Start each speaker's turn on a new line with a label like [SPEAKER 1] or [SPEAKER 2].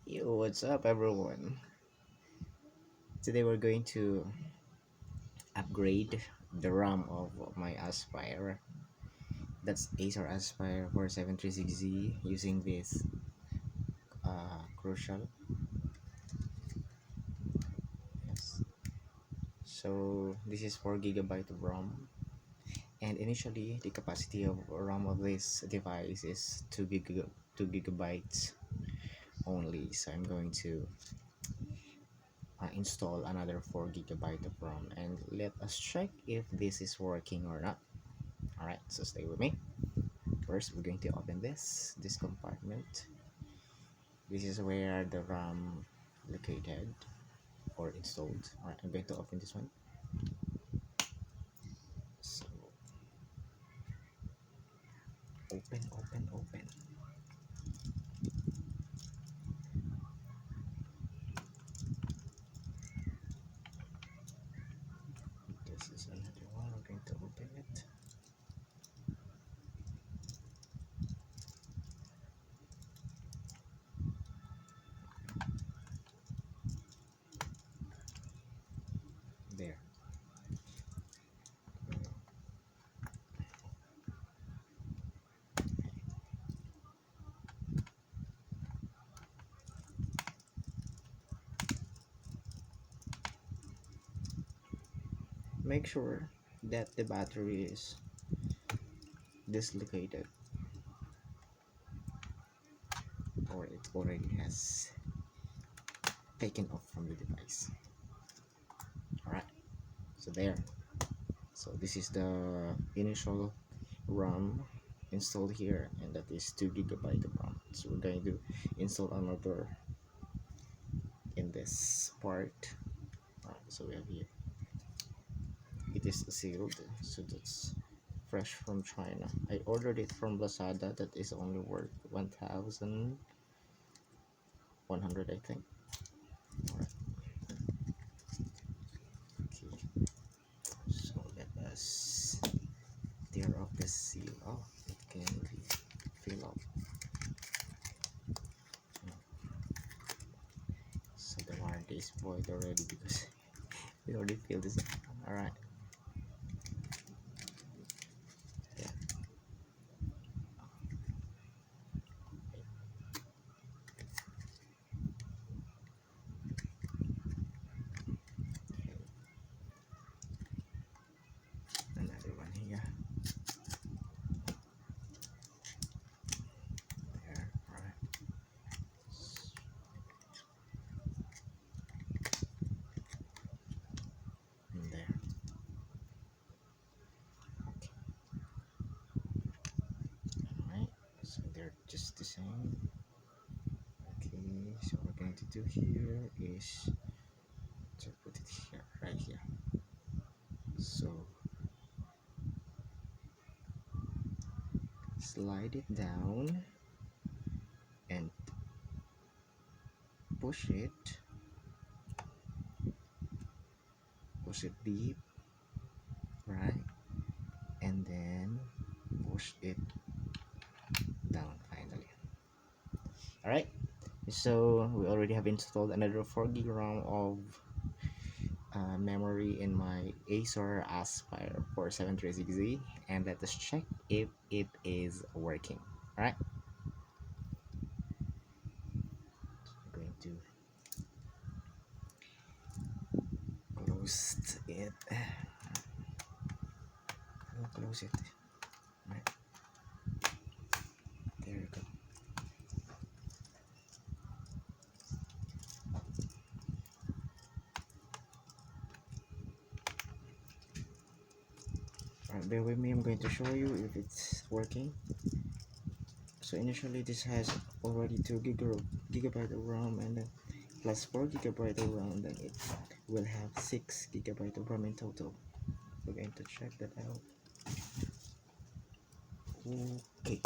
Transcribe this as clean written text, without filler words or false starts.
[SPEAKER 1] Yo, what's up, everyone? Today we're going to upgrade the RAM of my Aspire. That's Acer Aspire 4736Z using this Crucial. Yes. So this is 4 GB of RAM, and initially the capacity of RAM of this device is 2 gigabytes only. So I'm going to install another 4 GB of RAM, and let us check if this is working or not. Alright, so stay with me. First, we're going to open this compartment. This is where the RAM located or installed. Alright, I'm going to open this one. So open. This is another one. We're going to open it. There. Make sure that the battery is dislocated or it already has taken off from the device. Alright, so there. So this is the initial RAM installed here, and that is 2 GB of RAM. So we're going to install another in this part. So we have here, it is sealed, so that's fresh from China. I ordered it from Lazada. That is only worth 1,100, I think. Alright, okay, so let us tear off the seal. Oh, it can fill up. So the warranty is void already because we already filled this up. Alright, yeah. Another one here. There, alright. And there. Okay. Alright. So they're just the same. Okay, so what we're going to do here is to put it here, right here. So slide it down and push it deep, right, and then push it down finally. All right, so we already have installed another 4 GB RAM of memory in my Acer Aspire 4736Z, and let us check if it is working. All right, I'm going to close it. I'll close it. Right, there you go. Alright, bear with me. I'm going to show you if it's working. So initially this has already 2 GB of RAM, and then plus 4 GB of RAM, then it will have 6 GB of RAM in total. We're going to check that out. Okay,